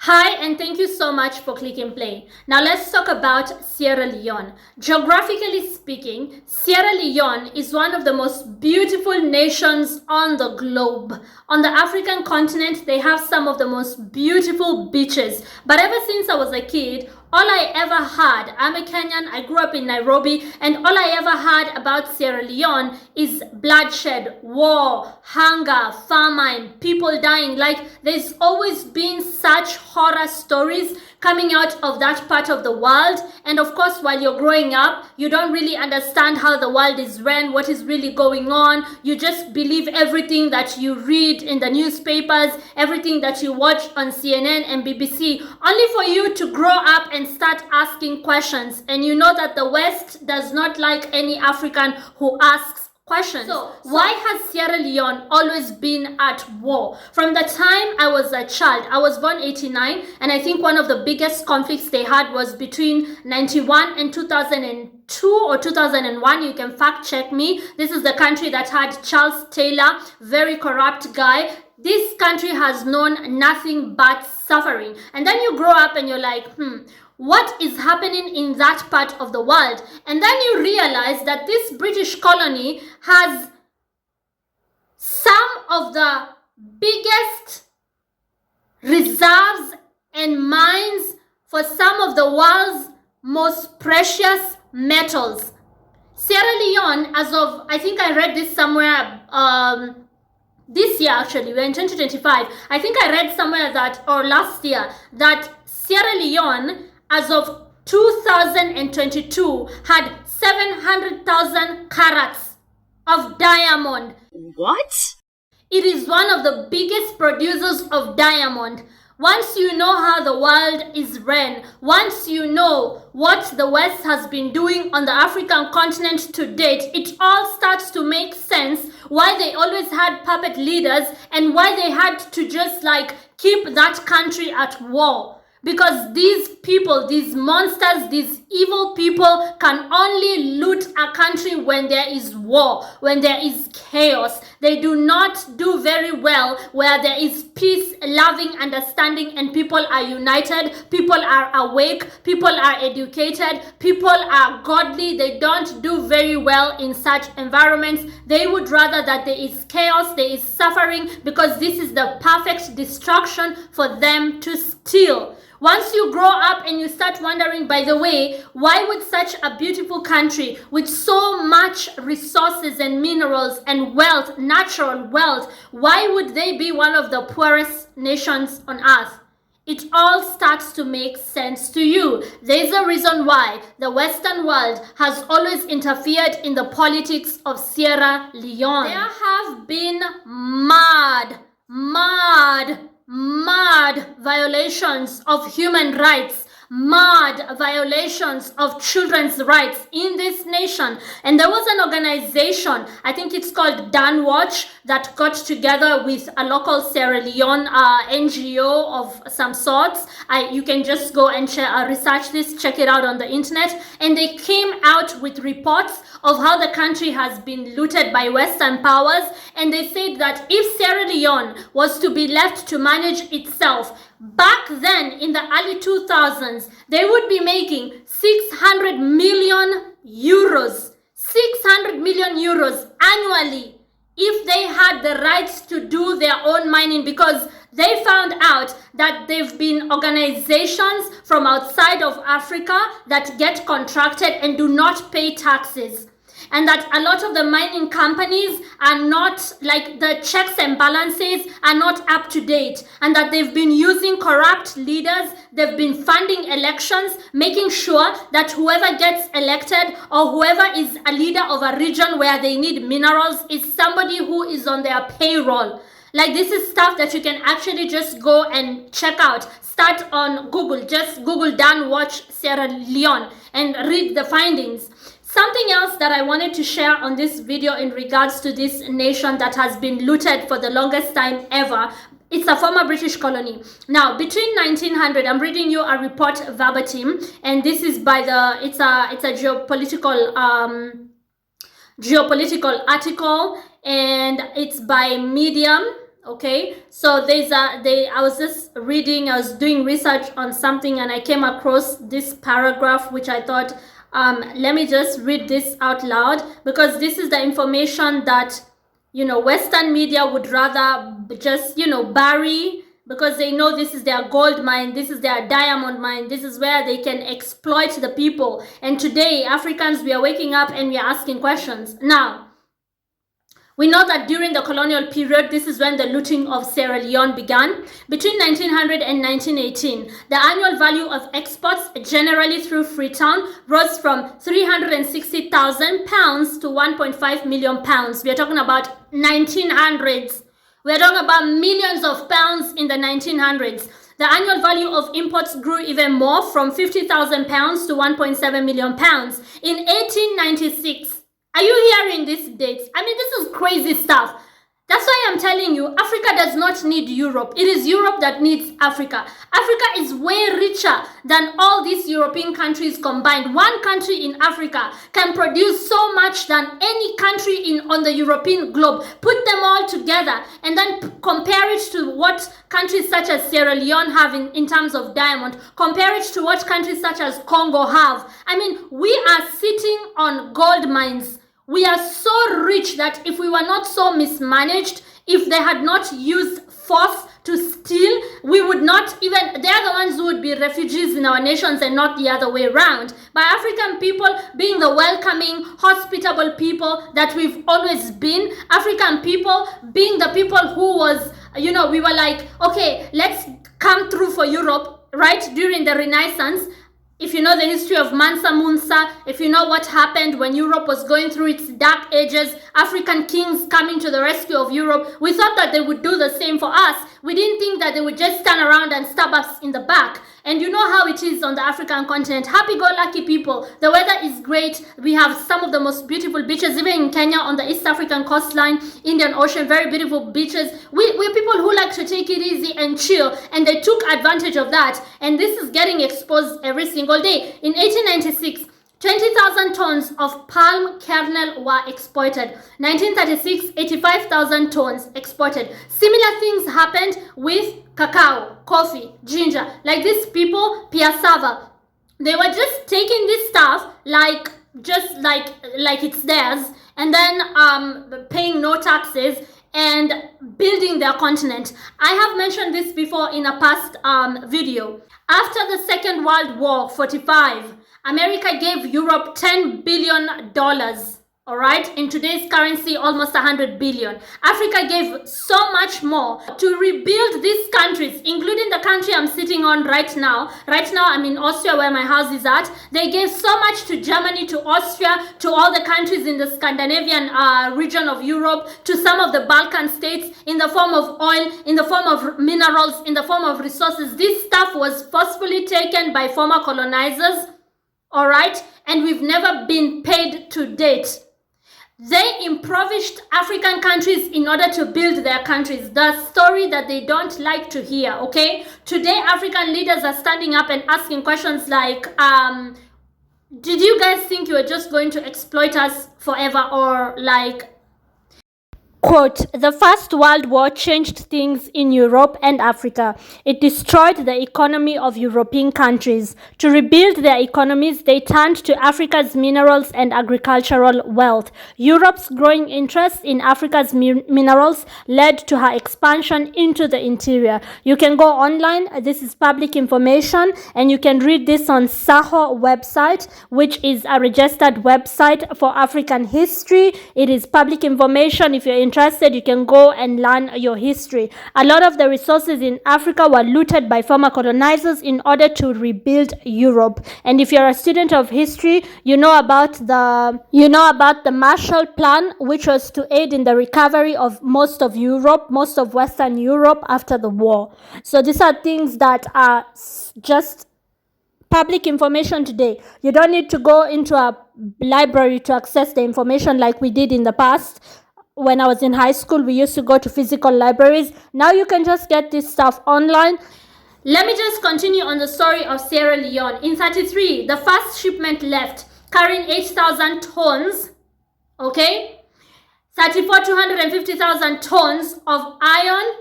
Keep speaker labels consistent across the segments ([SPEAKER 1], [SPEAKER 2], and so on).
[SPEAKER 1] Hi, and thank you so much for clicking play. Now let's talk about Sierra Leone. Geographically speaking, Sierra Leone is one of the most beautiful nations on the globe. On the African continent, they have some of the most beautiful beaches. But ever since I was a kid, all I ever had, I'm a Kenyan, I grew up in Nairobi, and all I ever had about Sierra Leone is bloodshed, war, hunger, famine, people dying. Like, there's always been such horror stories coming out of that part of the world. And of course, while you're growing up, you don't really understand how the world is ran, what is really going on. You just believe everything that you read in the newspapers, everything that you watch on CNN and BBC, only for you to grow up and start asking questions. And you know that the West does not like any African who asks questions. So why has Sierra Leone always been at war? From the time I was a child, I was born 89, and I think one of the biggest conflicts they had was between 91 and 2002 or 2001. You can fact check me. This is the country that had Charles Taylor, very corrupt guy. This country has known nothing but suffering. And then you grow up and you're like, what is happening in that part of the world? And then you realize that this British colony has some of the biggest reserves and mines for some of the world's most precious metals. Sierra Leone, as of, I think I read this somewhere, this year actually, we're in 2025. I think I read somewhere that, or last year, that Sierra Leone, as of 2022, had 700,000 carats of diamond.
[SPEAKER 2] What?
[SPEAKER 1] It is one of the biggest producers of diamond. Once you know how the world is ran, once you know what the West has been doing on the African continent to date, it all starts to make sense why they always had puppet leaders and why they had to just keep that country at war. Because these people, these monsters, these evil people can only loot a country when there is war, when there is chaos. They do not do very well where there is peace, loving, understanding, and people are united, people are awake, people are educated, people are godly. They don't do very well in such environments. They would rather that there is chaos, there is suffering, because this is the perfect distraction for them to steal. Once you grow up and you start wondering, by the way, why would such a beautiful country with so much resources and minerals and wealth, natural wealth, why would they be one of the poorest nations on earth? It all starts to make sense to you. There's a reason why the Western world has always interfered in the politics of Sierra Leone. There have been mad violations of human rights, mad violations of children's rights in this nation. And there was an organization, I think it's called Dan Watch, that got together with a local Sierra Leone NGO of some sorts. You can just go and research this, check it out on the internet. And they came out with reports of how the country has been looted by Western powers. And they said that if Sierra Leone was to be left to manage itself, back then in the early 2000s, they would be making 600 million euros. 600 million euros annually if they had the rights to do their own mining, because they found out that there've been organizations from outside of Africa that get contracted and do not pay taxes. And that a lot of the mining companies are not, the checks and balances are not up to date, and that they've been using corrupt leaders, they've been funding elections, making sure that whoever gets elected or whoever is a leader of a region where they need minerals is somebody who is on their payroll. This is stuff that you can actually just go and check out. Start on Google, just Google Dan Watch Sierra Leone and read the findings. Something else that I wanted to share on this video in regards to this nation that has been looted for the longest time ever. It's a former British colony. Now, between 1900, I'm reading you a report verbatim, and this is by it's a geopolitical article, and it's by Medium. Okay, so I was just reading, I was doing research on something, and I came across this paragraph which I thought, let me just read this out loud, because this is the information that, Western media would rather just, bury, because they know this is their gold mine, this is their diamond mine, this is where they can exploit the people. And today, Africans, we are waking up and we are asking questions. Now, we know that during the colonial period, this is when the looting of Sierra Leone began. Between 1900 and 1918, the annual value of exports, generally through Freetown, rose from £360,000 to £1.5 million. We are talking about 1900s. We are talking about millions of pounds in the 1900s. The annual value of imports grew even more, from £50,000 to £1.7 million. In 1896, are you hearing these dates? I mean, this is crazy stuff. That's why I'm telling you, Africa does not need Europe. It is Europe that needs Africa. Africa is way richer than all these European countries combined. One country in Africa can produce so much than any country on the European globe. Put them all together and then compare it to what countries such as Sierra Leone have in terms of diamond. Compare it to what countries such as Congo have. I mean, we are sitting on gold mines. We are so rich that if we were not so mismanaged, if they had not used force to steal, we would not even, they are the ones who would be refugees in our nations and not the other way around. By African people being the welcoming, hospitable people that we've always been, African people being the people who was, we were like, okay, let's come through for Europe, right, during the Renaissance. If you know the history of Mansa Musa, if you know what happened when Europe was going through its dark ages, African kings coming to the rescue of Europe, we thought that they would do the same for us. We didn't think that they would just turn around and stab us in the back. And you know how it is on the African continent. Happy-go-lucky people. The weather is great. We have some of the most beautiful beaches, even in Kenya on the East African coastline, Indian Ocean, very beautiful beaches. We're people who like to take it easy and chill, and they took advantage of that. And this is getting exposed every single day. In 1896, 20,000 tons of palm kernel were exported. 1936, 85,000 tons exported. Similar things happened with cacao, coffee, ginger. Like these people, piassava, they were just taking this stuff like it's theirs, and then paying no taxes and building their continent. I have mentioned this before in a past video. After the Second World War, 45, America gave Europe $10 billion. All right, in today's currency, almost 100 billion. Africa gave so much more to rebuild these countries, including the country I'm sitting on right now. Right now, I'm in Austria, where my house is at. They gave so much to Germany, to Austria, to all the countries in the Scandinavian region of Europe, to some of the Balkan states, in the form of oil, in the form of minerals, in the form of resources. This stuff was forcefully taken by former colonizers, all right, and we've never been paid to date. They impoverished African countries in order to build their countries. The story that they don't like to hear, okay? Today, African leaders are standing up and asking questions like, did you guys think you were just going to exploit us forever? Or like, quote, the First World War changed things in Europe and Africa. It destroyed the economy of European countries. To rebuild their economies, they turned to Africa's minerals and agricultural wealth. Europe's growing interest in Africa's minerals led to her expansion into the interior. You can go online. This is public information, and you can read this on SAHO website, which is a registered website for African history. It is public information. If you're interested, you can go and learn your history. A lot of the resources in Africa were looted by former colonizers in order to rebuild Europe. And if you're a student of history, you know about the Marshall Plan, which was to aid in the recovery of most of Europe, most of Western Europe after the war. So these are things that are just public information today. You don't need to go into a library to access the information like we did in the past. When I was in high school, we used to go to physical libraries. Now you can just get this stuff online. Let me just continue on the story of Sierra Leone. In 1933, the first shipment left, carrying 8,000 tons, okay? 250,000 tons of iron.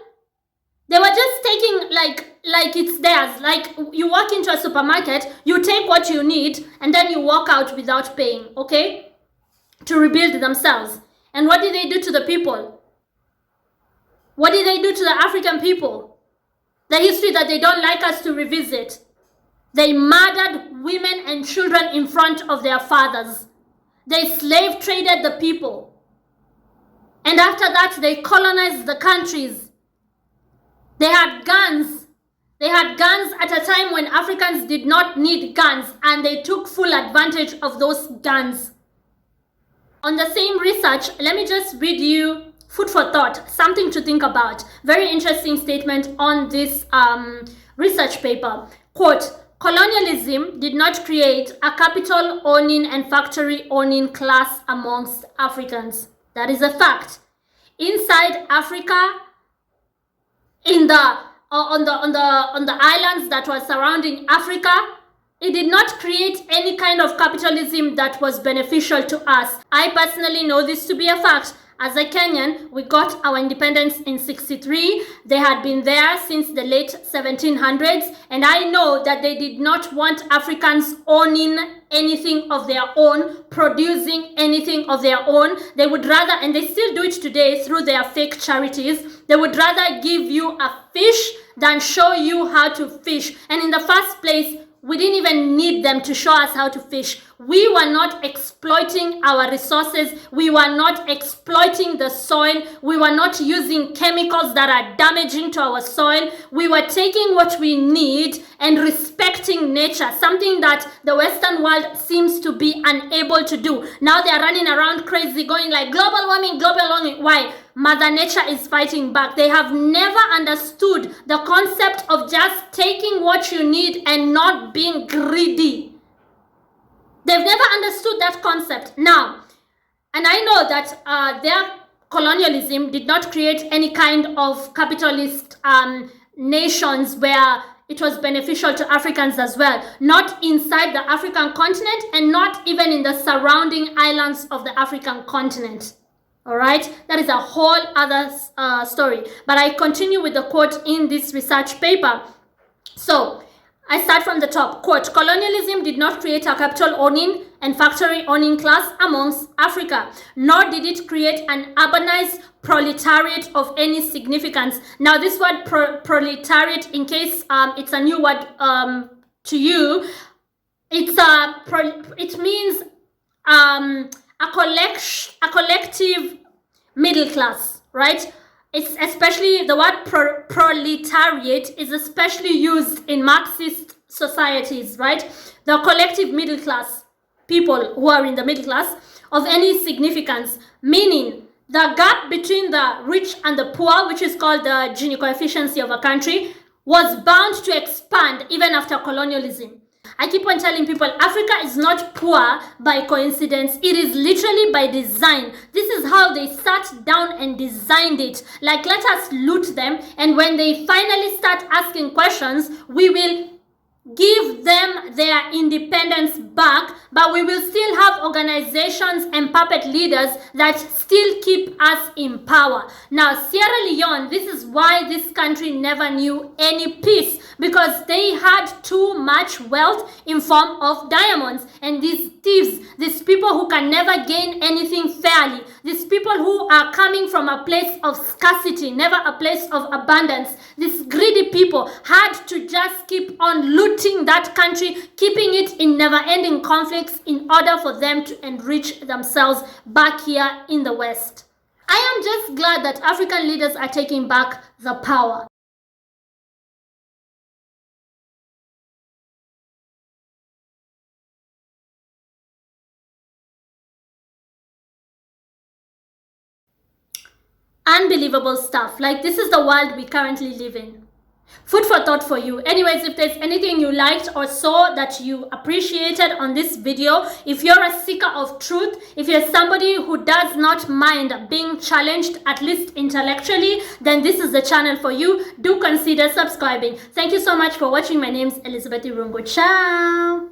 [SPEAKER 1] They were just taking like it's theirs. Like you walk into a supermarket, you take what you need, and then you walk out without paying, okay? To rebuild themselves. And what did they do to the people? What did they do to the African people? The history that they don't like us to revisit. They murdered women and children in front of their fathers. They slave traded the people. And after that, they colonized the countries. They had guns. They had guns at a time when Africans did not need guns, and they took full advantage of those guns. On the same research, let me just read you food for thought, something to think about. Very interesting statement on this research paper. Quote, colonialism did not create a capital owning and factory owning class amongst Africans. That is a fact. Inside Africa, in the on the islands that were surrounding Africa, it did not create any kind of capitalism that was beneficial to us. I personally know this to be a fact. As a Kenyan, we got our independence in 63. They had been there since the late 1700s, and I know that they did not want Africans owning anything of their own, producing anything of their own. They would rather, and they still do it today through their fake charities, they would rather give you a fish than show you how to fish. And in the first place, we didn't even need them to show us how to fish. We were not exploiting our resources. We were not exploiting the soil. We were not using chemicals that are damaging to our soil. We were taking what we need and respecting nature, something that the Western world seems to be unable to do. Now they are running around crazy, going like global warming, global warming. Why? Mother Nature is fighting back. They have never understood the concept of just taking what you need and not being greedy. They've never understood that concept. Now, and I know that their colonialism did not create any kind of capitalist nations where it was beneficial to Africans as well. Not inside the African continent and not even in the surrounding islands of the African continent. All right, that is a whole other story. But I continue with the quote in this research paper. So I start from the top. Quote, colonialism did not create a capital owning and factory owning class amongst Africa, nor did it create an urbanized proletariat of any significance. Now this word proletariat, in case it's a new word to you, it means a collective middle class, right? It's especially, the word proletariat is especially used in Marxist societies, right? The collective middle class, people who are in the middle class of any significance, meaning the gap between the rich and the poor, which is called the Gini coefficient of a country, was bound to expand even after colonialism. I keep on telling people, Africa is not poor by coincidence. It is literally by design. This is how they sat down and designed it. Like, let us loot them, and when they finally start asking questions, we will give them their independence back, but we will still have organizations and puppet leaders that still keep us in power. Now, Sierra Leone, this is why this country never knew any peace, because they had too much wealth in form of diamonds. And these thieves, these people who can never gain anything fairly, these people who are coming from a place of scarcity, never a place of abundance, these greedy people had to just keep on looting that country, keeping it in never-ending conflicts in order for them to enrich themselves back here in the West. I am just glad that African leaders are taking back the power. Unbelievable stuff. Like, this is the world we currently live in. Food for thought for you. Anyways, if there's anything you liked or saw that you appreciated on this video, if you're a seeker of truth, if you're somebody who does not mind being challenged, at least intellectually, then this is the channel for you. Do consider subscribing. Thank you so much for watching. My name's Elizabeth Irungu. Ciao.